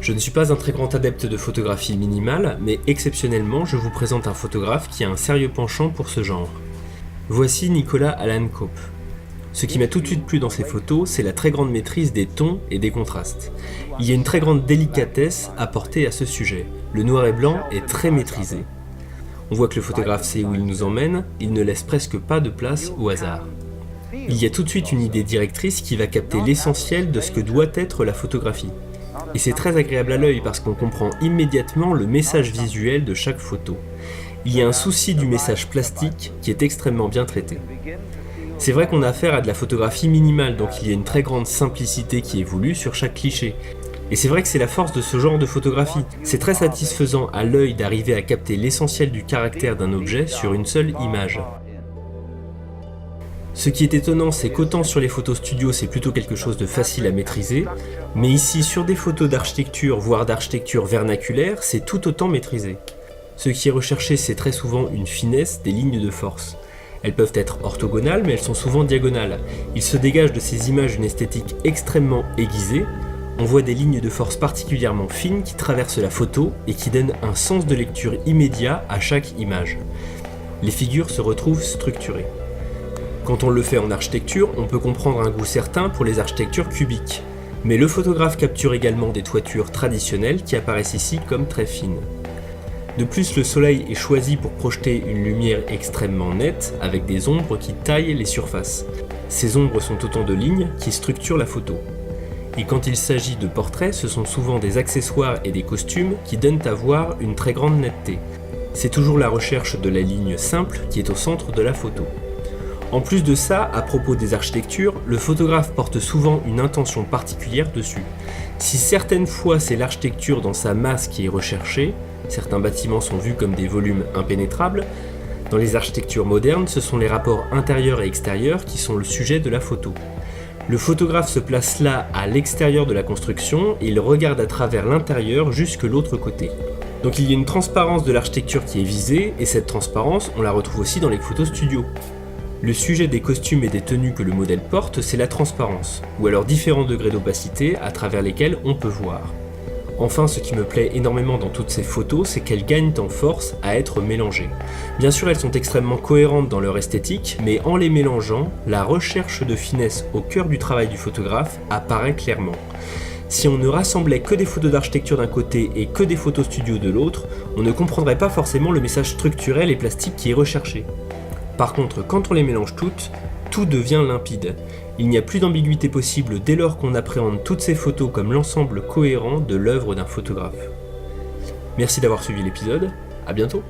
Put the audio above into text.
Je ne suis pas un très grand adepte de photographie minimale, mais exceptionnellement, je vous présente un photographe qui a un sérieux penchant pour ce genre. Voici Nicolas Alan Cope. Ce qui m'a tout de suite plu dans ses photos, c'est la très grande maîtrise des tons et des contrastes. Il y a une très grande délicatesse apportée à ce sujet. Le noir et blanc est très maîtrisé. On voit que le photographe sait où il nous emmène, il ne laisse presque pas de place au hasard. Il y a tout de suite une idée directrice qui va capter l'essentiel de ce que doit être la photographie. Et c'est très agréable à l'œil parce qu'on comprend immédiatement le message visuel de chaque photo. Il y a un souci du message plastique qui est extrêmement bien traité. C'est vrai qu'on a affaire à de la photographie minimale, donc il y a une très grande simplicité qui est voulue sur chaque cliché. Et c'est vrai que c'est la force de ce genre de photographie. C'est très satisfaisant à l'œil d'arriver à capter l'essentiel du caractère d'un objet sur une seule image. Ce qui est étonnant, c'est qu'autant sur les photos studio, c'est plutôt quelque chose de facile à maîtriser, mais ici, sur des photos d'architecture, voire d'architecture vernaculaire, c'est tout autant maîtrisé. Ce qui est recherché, c'est très souvent une finesse des lignes de force. Elles peuvent être orthogonales, mais elles sont souvent diagonales. Il se dégage de ces images une esthétique extrêmement aiguisée. On voit des lignes de force particulièrement fines qui traversent la photo et qui donnent un sens de lecture immédiat à chaque image. Les figures se retrouvent structurées. Quand on le fait en architecture, on peut comprendre un goût certain pour les architectures cubiques. Mais le photographe capture également des toitures traditionnelles qui apparaissent ici comme très fines. De plus, le soleil est choisi pour projeter une lumière extrêmement nette avec des ombres qui taillent les surfaces. Ces ombres sont autant de lignes qui structurent la photo. Et quand il s'agit de portraits, ce sont souvent des accessoires et des costumes qui donnent à voir une très grande netteté. C'est toujours la recherche de la ligne simple qui est au centre de la photo. En plus de ça, à propos des architectures, le photographe porte souvent une intention particulière dessus. Si certaines fois c'est l'architecture dans sa masse qui est recherchée, certains bâtiments sont vus comme des volumes impénétrables, dans les architectures modernes, ce sont les rapports intérieurs et extérieurs qui sont le sujet de la photo. Le photographe se place là à l'extérieur de la construction et il regarde à travers l'intérieur jusque l'autre côté. Donc il y a une transparence de l'architecture qui est visée, et cette transparence, on la retrouve aussi dans les photos studio. Le sujet des costumes et des tenues que le modèle porte, c'est la transparence, ou alors différents degrés d'opacité à travers lesquels on peut voir. Enfin, ce qui me plaît énormément dans toutes ces photos, c'est qu'elles gagnent en force à être mélangées. Bien sûr, elles sont extrêmement cohérentes dans leur esthétique, mais en les mélangeant, la recherche de finesse au cœur du travail du photographe apparaît clairement. Si on ne rassemblait que des photos d'architecture d'un côté et que des photos studio de l'autre, on ne comprendrait pas forcément le message structurel et plastique qui est recherché. Par contre, quand on les mélange toutes, tout devient limpide. Il n'y a plus d'ambiguïté possible dès lors qu'on appréhende toutes ces photos comme l'ensemble cohérent de l'œuvre d'un photographe. Merci d'avoir suivi l'épisode, à bientôt.